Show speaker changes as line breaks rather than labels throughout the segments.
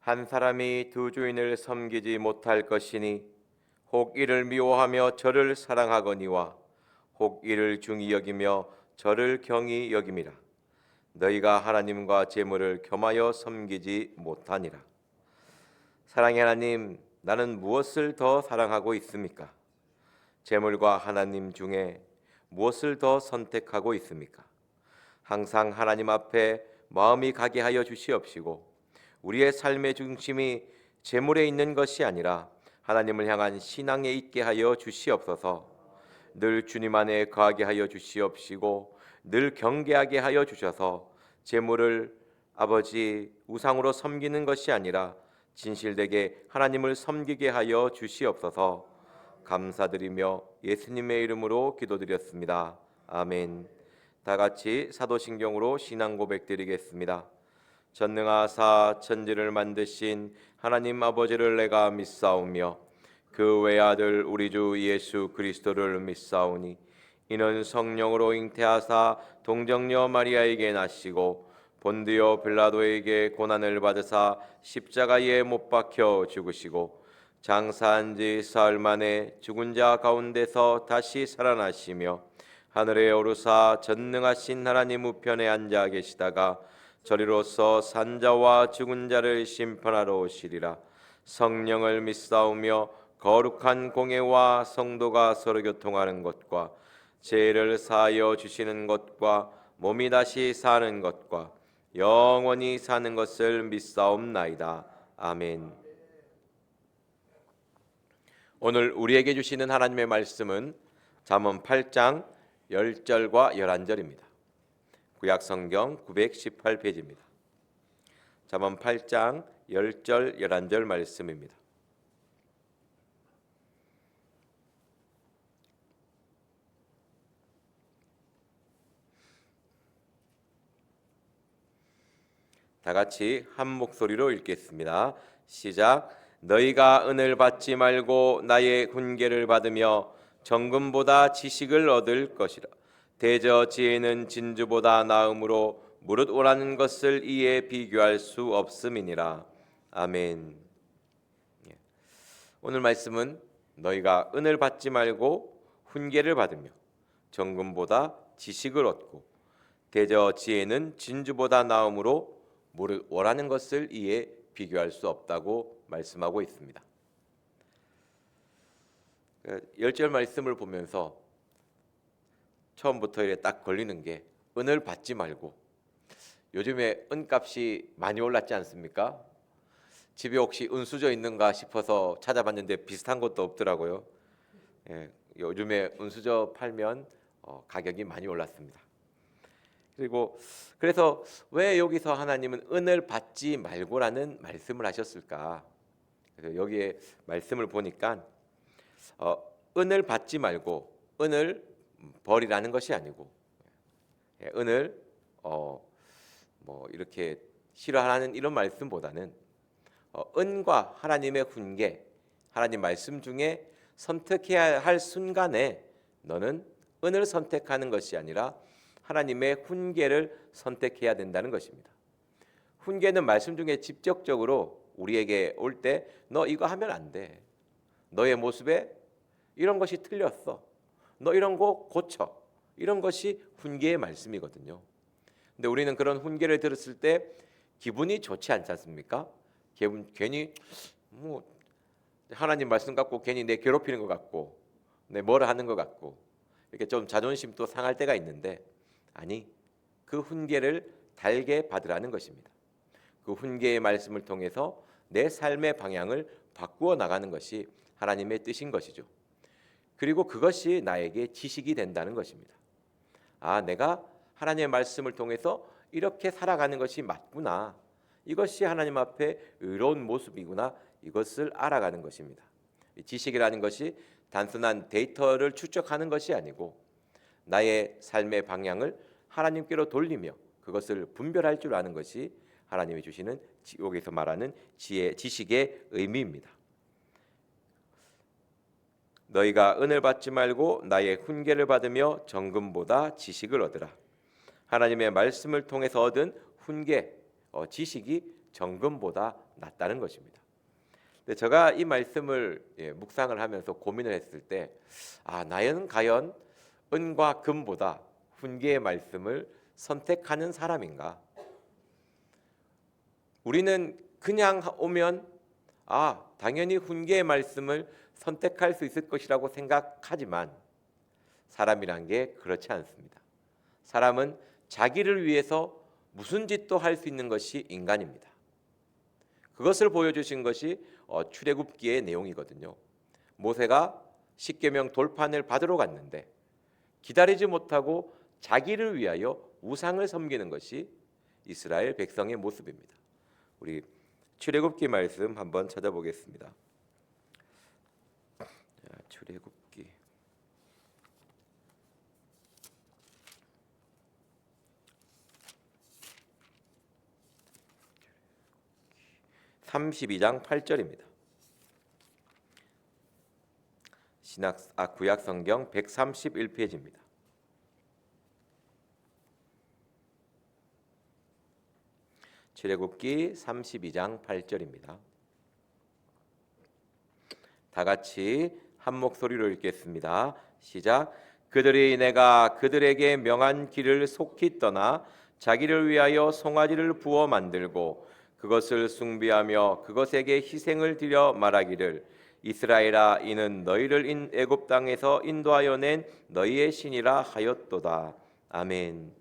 한 사람이 두 주인을 섬기지 못할 것이니 혹 이를 미워하며 저를 사랑하거니와 혹 이를 중히 여기며 저를 경히 여김이라. 너희가 하나님과 재물을 겸하여 섬기지 못하니라. 사랑의 하나님, 나는 무엇을 더 사랑하고 있습니까? 재물과 하나님 중에 무엇을 더 선택하고 있습니까? 항상 하나님 앞에 마음이 가게 하여 주시옵시고 우리의 삶의 중심이 재물에 있는 것이 아니라 하나님을 향한 신앙에 있게 하여 주시옵소서. 늘 주님 안에 거하게 하여 주시옵시고 늘 경계하게 하여 주셔서 재물을 아버지 우상으로 섬기는 것이 아니라 진실되게 하나님을 섬기게 하여 주시옵소서. 감사드리며 예수님의 이름으로 기도드렸습니다. 아멘. 다 같이 사도신경으로 신앙 고백 드리겠습니다. 전능하사 천지를 만드신 하나님 아버지를 내가 믿사오며 그 외아들 우리 주 예수 그리스도를 믿사오니 이는 성령으로 잉태하사 동정녀 마리아에게 나시고 본디오 빌라도에게 고난을 받으사 십자가에 못 박혀 죽으시고 장사한 지 사흘 만에 죽은 자 가운데서 다시 살아나시며 하늘에 오르사 전능하신 하나님 우편에 앉아 계시다가 저리로서 산자와 죽은 자를 심판하러 오시리라. 성령을 믿사오며 거룩한 공예와 성도가 서로 교통하는 것과 죄를 사하여 주시는 것과 몸이 다시 사는 것과 영원히 사는 것을 믿사옵나이다. 아멘. 오늘 우리에게 주시는 하나님의 말씀은 잠언 8장 10절과 11절입니다. 구약성경 918페이지입니다. 잠언 8장 10절 11절 말씀입니다. 다 같이 한 목소리로 읽겠습니다. 시작. 너희가 은을 받지 말고 나의 훈계를 받으며 정금보다 지식을 얻을 것이라. 대저 지혜는 진주보다 나음으로 무릇 오라는 것을 이에 비교할 수 없음이니라. 아멘. 오늘 말씀은 너희가 은을 받지 말고 훈계를 받으며 정금보다 지식을 얻고 대저 지혜는 진주보다 나음으로 무릇 오라는 것을 이에 비교할 수 없다고 말씀하고 있습니다. 10절 말씀을 보면서 처음부터 이렇게 딱 걸리는 게 은을 받지 말고, 요즘에 은값이 많이 올랐지 않습니까? 집에 혹시 은수저 있는가 싶어서 찾아봤는데 비슷한 것도 없더라고요. 요즘에 은수저 팔면 가격이 많이 올랐습니다. 그래서 왜 여기서 하나님은 은을 받지 말고라는 말씀을 하셨을까? 그래서 여기에 말씀을 보니까 은을 받지 말고 은을 버리라는 것이 아니고, 은을 뭐 이렇게 싫어하는 이런 말씀보다는 은과 하나님의 훈계, 하나님 말씀 중에 선택해야 할 순간에 너는 은을 선택하는 것이 아니라 하나님의 훈계를 선택해야 된다는 것입니다. 훈계는 말씀 중에 직접적으로 우리에게 올 때 너 이거 하면 안 돼. 너의 모습에 이런 것이 틀렸어. 너 이런 거 고쳐. 이런 것이 훈계의 말씀이거든요. 근데 우리는 그런 훈계를 들었을 때 기분이 좋지 않지 않습니까? 괜히 뭐 하나님 말씀 갖고 괜히 내 괴롭히는 것 같고 내 뭐라 하는 것 같고 이렇게 좀 자존심도 상할 때가 있는데, 아니, 그 훈계를 달게 받으라는 것입니다. 그 훈계의 말씀을 통해서 내 삶의 방향을 바꾸어 나가는 것이 하나님의 뜻인 것이죠. 그리고 그것이 나에게 지식이 된다는 것입니다. 아, 내가 하나님의 말씀을 통해서 이렇게 살아가는 것이 맞구나. 이것이 하나님 앞에 의로운 모습이구나. 이것을 알아가는 것입니다. 지식이라는 것이 단순한 데이터를 추적하는 것이 아니고 나의 삶의 방향을 하나님께로 돌리며 그것을 분별할 줄 아는 것이 하나님이 주시는 여기서 말하는 지식의 의미입니다. 너희가 은을 받지 말고 나의 훈계를 받으며 정금보다 지식을 얻으라. 하나님의 말씀을 통해서 얻은 훈계, 지식이 정금보다 낫다는 것입니다. 근데 제가 이 말씀을 묵상을 하면서 고민을 했을 때, 나는 과연 은과 금보다 훈계의 말씀을 선택하는 사람인가? 우리는 그냥 오면 당연히 훈계의 말씀을 선택할 수 있을 것이라고 생각하지만 사람이란 게 그렇지 않습니다. 사람은 자기를 위해서 무슨 짓도 할 수 있는 것이 인간입니다. 그것을 보여주신 것이 출애굽기의 내용이거든요. 모세가 십계명 돌판을 받으러 갔는데 기다리지 못하고 자기를 위하여 우상을 섬기는 것이 이스라엘 백성의 모습입니다. 우리 출애굽기 말씀 한번 찾아보겠습니다. 출애굽기 32장 8절입니다. 구약 성경 131페이지입니다. 출애굽기 32장 8절입니다. 다 같이 한 목소리로 읽겠습니다. 시작. 그들이 내가 그들에게 명한 길을 속히 떠나 자기를 위하여 송아지를 부어 만들고 그것을 숭배하며 그것에게 희생을 드려 말하기를 이스라엘아 이는 너희를 애굽 땅에서 인도하여 낸 너희의 신이라 하였도다. 아멘.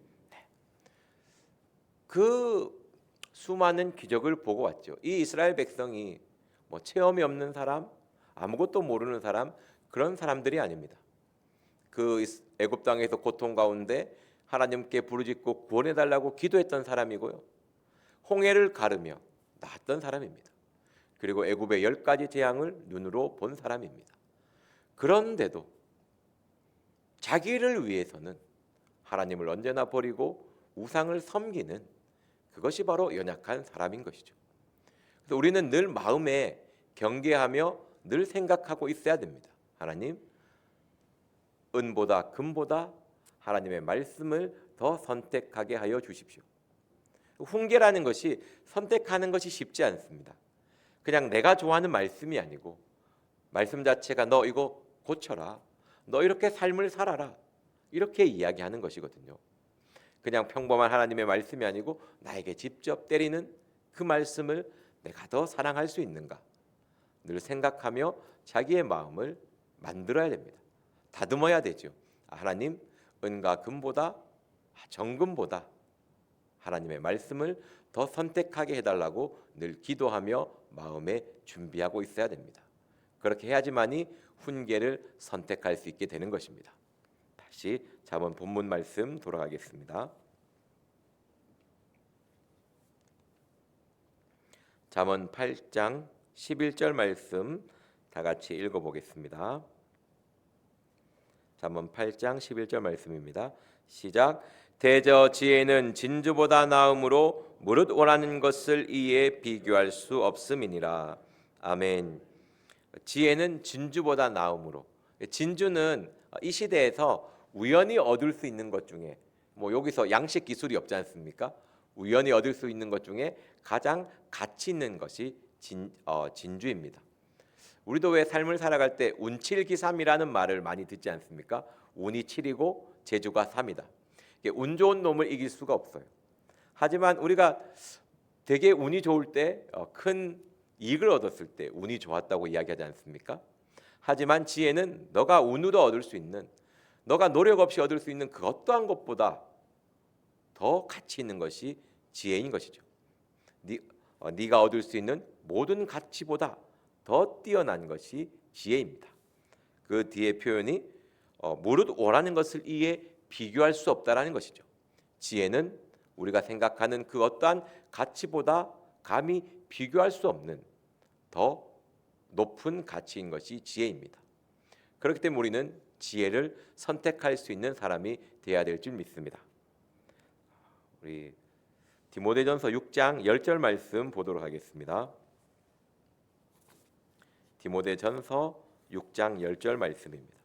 그 수많은 기적을 보고 왔죠. 이 이스라엘 백성이 체험이 없는 사람, 아무것도 모르는 사람, 그런 사람들이 아닙니다. 그 애굽 땅에서 고통 가운데 하나님께 부르짖고 구원해 달라고 기도했던 사람이고요. 홍해를 가르며 나았던 사람입니다. 그리고 애굽의 10가지 재앙을 눈으로 본 사람입니다. 그런데도 자기를 위해서는 하나님을 언제나 버리고 우상을 섬기는 그것이 바로 연약한 사람인 것이죠. 그래서 우리는 늘 마음에 경계하며 늘 생각하고 있어야 됩니다. 하나님, 은보다 금보다 하나님의 말씀을 더 선택하게 하여 주십시오. 훈계라는 것이 선택하는 것이 쉽지 않습니다. 그냥 내가 좋아하는 말씀이 아니고 말씀 자체가 너 이거 고쳐라, 너 이렇게 삶을 살아라, 이렇게 이야기하는 것이거든요. 그냥 평범한 하나님의 말씀이 아니고 나에게 직접 때리는 그 말씀을 내가 더 사랑할 수 있는가 늘 생각하며 자기의 마음을 만들어야 됩니다. 다듬어야 되죠. 하나님, 은과 금보다 정금보다 하나님의 말씀을 더 선택하게 해달라고 늘 기도하며 마음에 준비하고 있어야 됩니다. 그렇게 해야지만이 훈계를 선택할 수 있게 되는 것입니다. 다시 잠언 본문 말씀 돌아가겠습니다. 잠언 8장 11절 말씀 다 같이 읽어보겠습니다. 잠언 8장 11절 말씀입니다. 시작. 대저 지혜는 진주보다 나음으로 무릇 원하는 것을 이에 비교할 수 없음이니라. 아멘. 지혜는 진주보다 나음으로. 진주는 이 시대에서 우연히 얻을 수 있는 것 중에 여기서 양식 기술이 없지 않습니까? 우연히 얻을 수 있는 것 중에 가장 가치 있는 것이 진주입니다. 우리도 왜 삶을 살아갈 때 운칠기삼이라는 말을 많이 듣지 않습니까? 운이 7이고 재주가 3이다. 운 좋은 놈을 이길 수가 없어요. 하지만 우리가 되게 운이 좋을 때 큰 이익을 얻었을 때 운이 좋았다고 이야기하지 않습니까? 하지만 지혜는 너가 운으로 얻을 수 있는, 너가 노력 없이 얻을 수 있는 그 어떠한 것보다 더 가치 있는 것이 지혜인 것이죠. 네가 얻을 수 있는 모든 가치보다 더 뛰어난 것이 지혜입니다. 그 뒤에 표현이 무릇 원하는 것을 이에 비교할 수 없다라는 것이죠. 지혜는 우리가 생각하는 그 어떠한 가치보다 감히 비교할 수 없는 더 높은 가치인 것이 지혜입니다. 그렇기 때문에 우리는 지혜를 선택할 수 있는 사람이 되어야 될 줄 믿습니다. 우리 디모데전서 6장 10절 말씀 보도록 하겠습니다. 디모데전서 6장 10절 말씀입니다.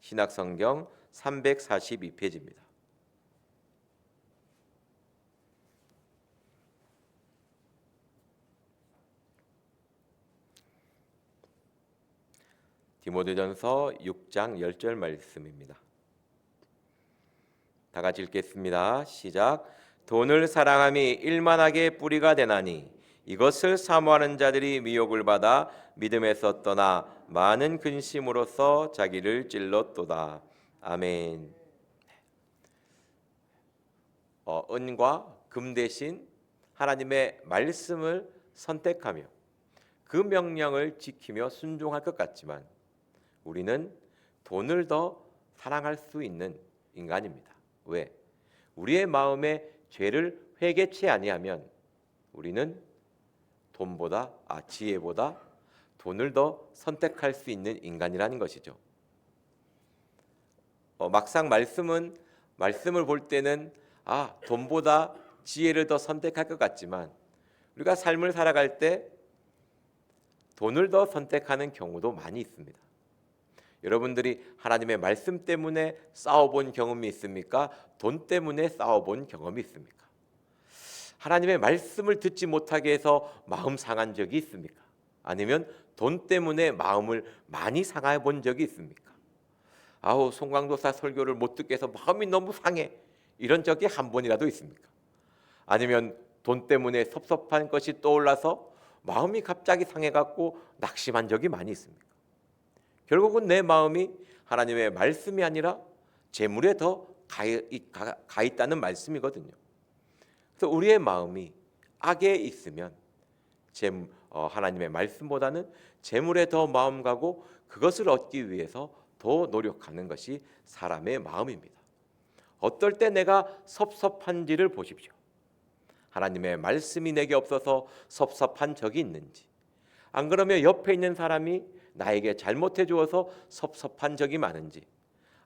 신약성경 342페이지입니다. 디모데전서 6장 10절 말씀입니다. 다 같이 읽겠습니다. 시작. 돈을 사랑함이 일만하게 뿌리가 되나니 이것을 사모하는 자들이 미혹을 받아 믿음에서 떠나 많은 근심으로써 자기를 찔렀도다. 아멘. 은과 금 대신 하나님의 말씀을 선택하며 그 명령을 지키며 순종할 것 같지만 우리는 돈을 더 사랑할 수 있는 인간입니다. 왜? 우리의 마음에 죄를 회개치 아니하면 우리는 지혜보다 돈을 더 선택할 수 있는 인간이라는 것이죠. 막상 말씀을 볼 때는 돈보다 지혜를 더 선택할 것 같지만 우리가 삶을 살아갈 때 돈을 더 선택하는 경우도 많이 있습니다. 여러분들이 하나님의 말씀 때문에 싸워본 경험이 있습니까? 돈 때문에 싸워본 경험이 있습니까? 하나님의 말씀을 듣지 못하게 해서 마음 상한 적이 있습니까? 아니면 돈 때문에 마음을 많이 상해 본 적이 있습니까? 송강도사 설교를 못 듣게 해서 마음이 너무 상해, 이런 적이 한 번이라도 있습니까? 아니면 돈 때문에 섭섭한 것이 떠올라서 마음이 갑자기 상해갖고 낙심한 적이 많이 있습니까? 결국은 내 마음이 하나님의 말씀이 아니라 재물에 더 가 있다는 말씀이거든요. 그래서 우리의 마음이 악에 있으면 하나님의 말씀보다는 재물에 더 마음 가고 그것을 얻기 위해서 더 노력하는 것이 사람의 마음입니다. 어떨 때 내가 섭섭한지를 보십시오. 하나님의 말씀이 내게 없어서 섭섭한 적이 있는지, 안 그러면 옆에 있는 사람이 나에게 잘못해 주어서 섭섭한 적이 많은지,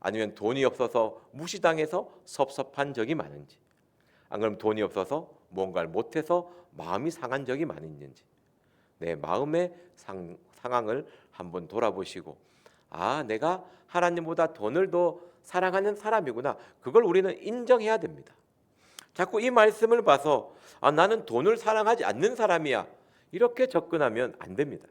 아니면 돈이 없어서 무시당해서 섭섭한 적이 많은지, 안 그러면 돈이 없어서 뭔가를 못해서 마음이 상한 적이 많은지, 내 마음의 상황을 한번 돌아보시고 내가 하나님보다 돈을 더 사랑하는 사람이구나, 그걸 우리는 인정해야 됩니다. 자꾸 이 말씀을 봐서 나는 돈을 사랑하지 않는 사람이야, 이렇게 접근하면 안 됩니다.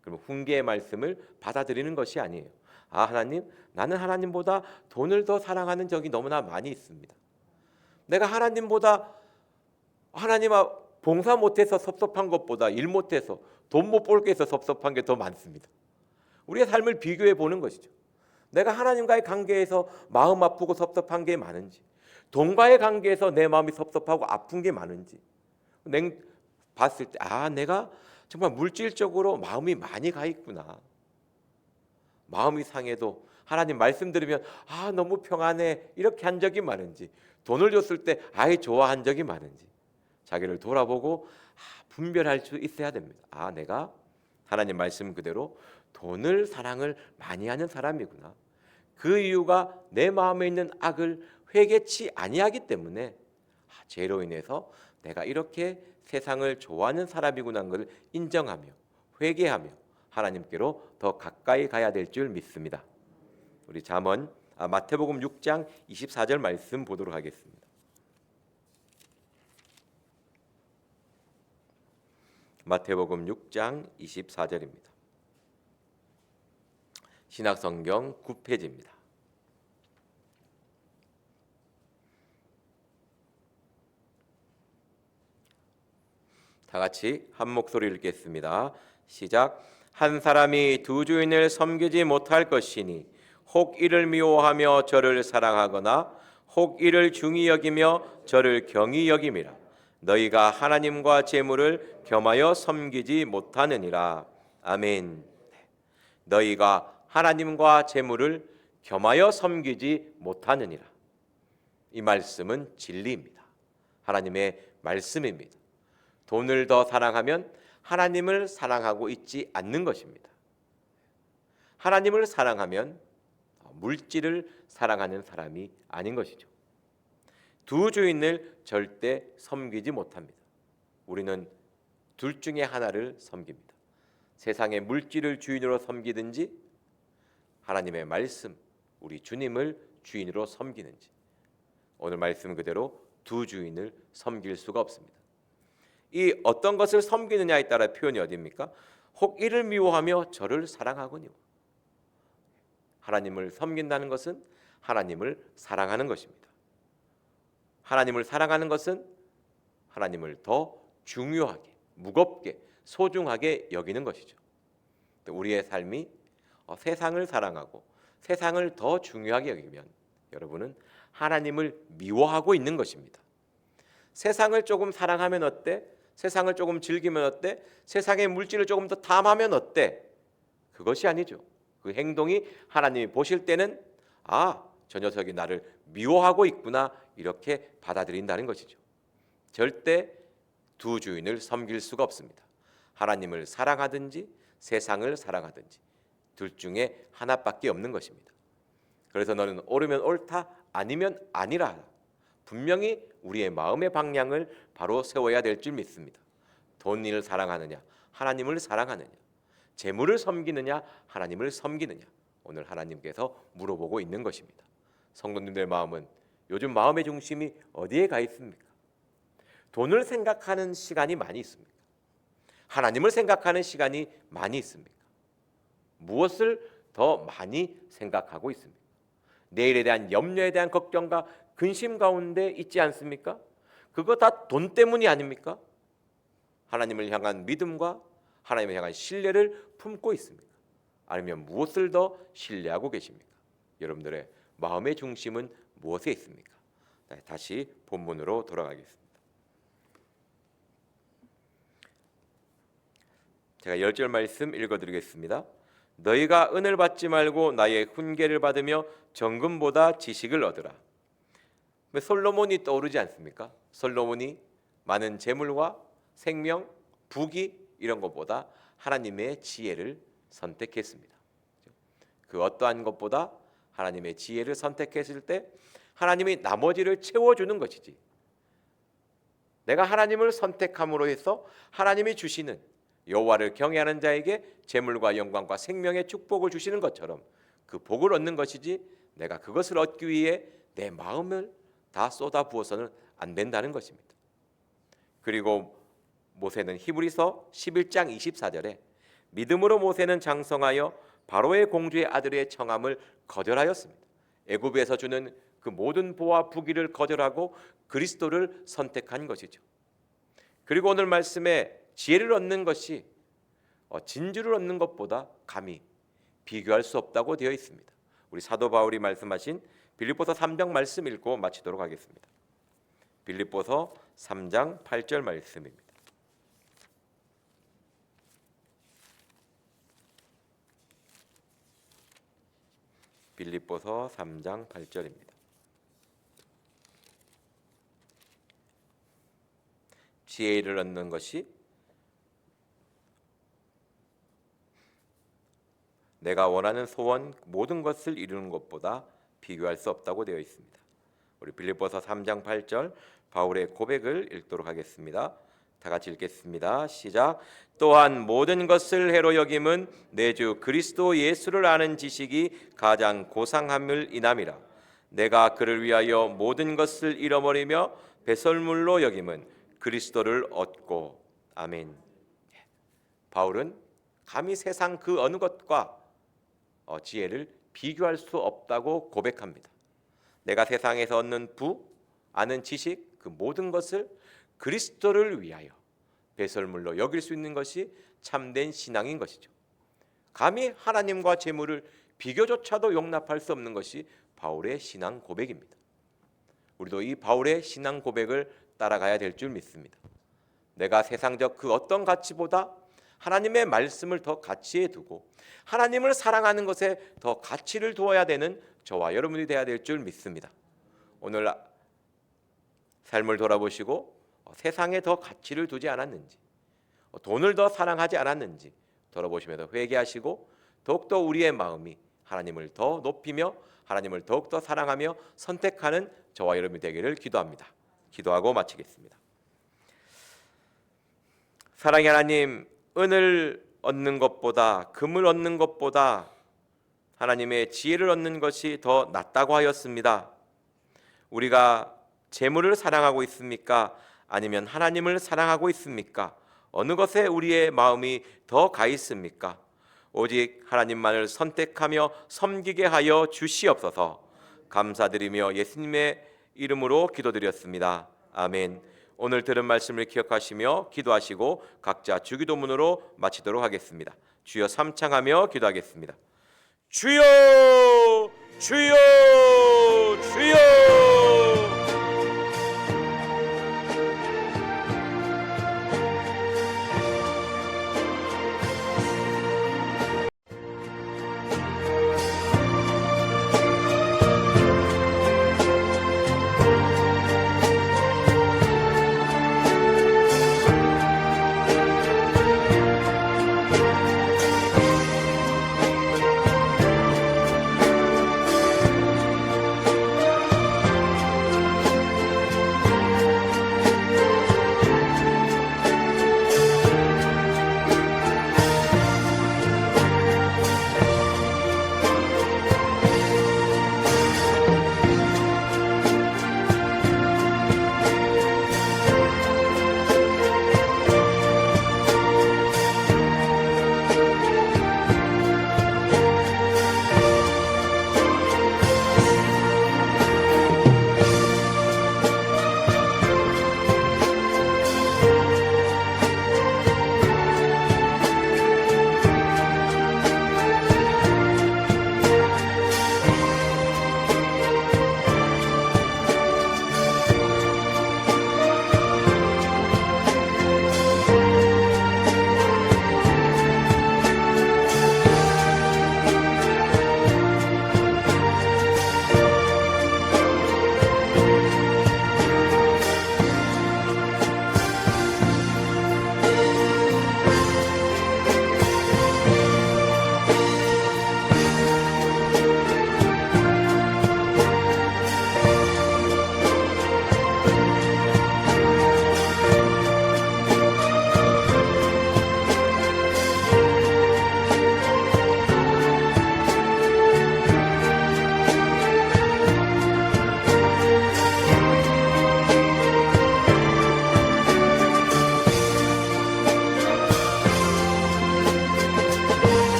그럼 훈계의 말씀을 받아들이는 것이 아니에요. 하나님, 나는 하나님보다 돈을 더 사랑하는 적이 너무나 많이 있습니다. 내가 하나님 봉사 못해서 섭섭한 것보다 일 못해서 돈 못 벌게 해서 섭섭한 게 더 많습니다. 우리의 삶을 비교해 보는 것이죠. 내가 하나님과의 관계에서 마음 아프고 섭섭한 게 많은지, 돈과의 관계에서 내 마음이 섭섭하고 아픈 게 많은지 봤을 때 내가 정말 물질적으로 마음이 많이 가 있구나. 마음이 상해도 하나님 말씀 들으면 너무 평안해, 이렇게 한 적이 많은지, 돈을 줬을 때 좋아한 적이 많은지 자기를 돌아보고 분별할 수 있어야 됩니다. 내가 하나님 말씀 그대로 돈을 사랑을 많이 하는 사람이구나. 그 이유가 내 마음에 있는 악을 회개치 아니하기 때문에 죄로 인해서 내가 이렇게 세상을 좋아하는 사람이구나 하는 것을 인정하며 회개하며 하나님께로 더 가까이 가야 될 줄 믿습니다. 우리 마태복음 6장 24절 말씀 보도록 하겠습니다. 마태복음 6장 24절입니다. 신약성경 9페이지입니다. 다 같이 한 목소리 읽겠습니다. 시작. 한 사람이 두 주인을 섬기지 못할 것이니 혹 이를 미워하며 저를 사랑하거나 혹 이를 중히 여기며 저를 경히 여김이라. 너희가 하나님과 재물을 겸하여 섬기지 못하느니라. 아멘. 너희가 하나님과 재물을 겸하여 섬기지 못하느니라. 이 말씀은 진리입니다. 하나님의 말씀입니다. 돈을 더 사랑하면 하나님을 사랑하고 있지 않는 것입니다. 하나님을 사랑하면 물질을 사랑하는 사람이 아닌 것이죠. 두 주인을 절대 섬기지 못합니다. 우리는 둘 중에 하나를 섬깁니다. 세상의 물질을 주인으로 섬기든지 하나님의 말씀, 우리 주님을 주인으로 섬기는지. 오늘 말씀 그대로 두 주인을 섬길 수가 없습니다. 이 어떤 것을 섬기느냐에 따라 표현이 어디입니까? 혹 이를 미워하며 저를 사랑하거니와. 하나님을 섬긴다는 것은 하나님을 사랑하는 것입니다. 하나님을 사랑하는 것은 하나님을 더 중요하게, 무겁게, 소중하게 여기는 것이죠. 우리의 삶이 세상을 사랑하고 세상을 더 중요하게 여기면 여러분은 하나님을 미워하고 있는 것입니다. 세상을 조금 사랑하면 어때? 세상을 조금 즐기면 어때? 세상의 물질을 조금 더 탐하면 어때? 그것이 아니죠. 그 행동이 하나님이 보실 때는 저 녀석이 나를 미워하고 있구나 이렇게 받아들인다는 것이죠. 절대 두 주인을 섬길 수가 없습니다. 하나님을 사랑하든지 세상을 사랑하든지 둘 중에 하나밖에 없는 것입니다. 그래서 너는 옳으면 옳다 아니면 아니라 분명히 우리의 마음의 방향을 바로 세워야 될 줄 믿습니다. 돈을 사랑하느냐 하나님을 사랑하느냐, 재물을 섬기느냐 하나님을 섬기느냐, 오늘 하나님께서 물어보고 있는 것입니다. 성도님들 마음은 요즘 마음의 중심이 어디에 가 있습니까? 돈을 생각하는 시간이 많이 있습니까? 하나님을 생각하는 시간이 많이 있습니까? 무엇을 더 많이 생각하고 있습니까? 내일에 대한 염려에 대한 걱정과 근심 가운데 있지 않습니까? 그거 다 돈 때문이 아닙니까? 하나님을 향한 믿음과 하나님을 향한 신뢰를 품고 있습니까? 아니면 무엇을 더 신뢰하고 계십니까? 여러분들의 마음의 중심은 무엇에 있습니까? 다시 본문으로 돌아가겠습니다. 제가 10절 말씀 읽어드리겠습니다. 너희가 은을 받지 말고 나의 훈계를 받으며 정금보다 지식을 얻으라. 솔로몬이 떠오르지 않습니까? 솔로몬이 많은 재물과 생명, 부귀 이런 것보다 하나님의 지혜를 선택했습니다. 그 어떠한 것보다 하나님의 지혜를 선택했을 때 하나님이 나머지를 채워주는 것이지, 내가 하나님을 선택함으로 해서 하나님이 주시는 여호와를 경외하는 자에게 재물과 영광과 생명의 축복을 주시는 것처럼 그 복을 얻는 것이지, 내가 그것을 얻기 위해 내 마음을 다 쏟아부어서는 안 된다는 것입니다. 그리고 모세는 히브리서 11장 24절에 믿음으로 모세는 장성하여 바로의 공주의 아들의 청함을 거절하였습니다. 애굽에서 주는 그 모든 보화 부귀를 거절하고 그리스도를 선택한 것이죠. 그리고 오늘 말씀에 지혜를 얻는 것이 진주를 얻는 것보다 감히 비교할 수 없다고 되어 있습니다. 우리 사도 바울이 말씀하신 빌립보서 3장 말씀 읽고 마치도록 하겠습니다. 빌립보서 3장 8절 말씀입니다. 빌립보서 3장 8절입니다. 지혜를 얻는 것이 내가 원하는 소원 모든 것을 이루는 것보다 비교할 수 없다고 되어 있습니다. 우리 빌립보서 3장 8절 바울의 고백을 읽도록 하겠습니다. 다 같이 읽겠습니다. 시작. 또한 모든 것을 해로 여김은 내 주 그리스도 예수를 아는 지식이 가장 고상함을 인함이라. 내가 그를 위하여 모든 것을 잃어버리며 배설물로 여김은 그리스도를 얻고. 아멘. 바울은 감히 세상 그 어느 것과 지혜를 비교할 수 없다고 고백합니다. 내가 세상에서 얻는 부, 아는 지식, 그 모든 것을 그리스도를 위하여 배설물로 여길 수 있는 것이 참된 신앙인 것이죠. 감히 하나님과 재물을 비교조차도 용납할 수 없는 것이 바울의 신앙 고백입니다. 우리도 이 바울의 신앙 고백을 따라가야 될 줄 믿습니다. 내가 세상적 그 어떤 가치보다 하나님의 말씀을 더 가치에 두고 하나님을 사랑하는 것에 더 가치를 두어야 되는 저와 여러분이 되어야 될 줄 믿습니다. 오늘 삶을 돌아보시고 세상에 더 가치를 두지 않았는지, 돈을 더 사랑하지 않았는지 돌아보시면서 회개하시고 더욱더 우리의 마음이 하나님을 더 높이며 하나님을 더욱더 사랑하며 선택하는 저와 여러분이 되기를 기도합니다. 기도하고 마치겠습니다. 사랑의 하나님, 은을 얻는 것보다, 금을 얻는 것보다 하나님의 지혜를 얻는 것이 더 낫다고 하였습니다. 우리가 재물을 사랑하고 있습니까? 아니면 하나님을 사랑하고 있습니까? 어느 것에 우리의 마음이 더 가 있습니까? 오직 하나님만을 선택하며 섬기게 하여 주시옵소서. 감사드리며 예수님의 이름으로 기도드렸습니다. 아멘. 오늘 들은 말씀을 기억하시며 기도하시고 각자 주기도문으로 마치도록 하겠습니다. 주여 삼창하며 기도하겠습니다. 주여 주여 주여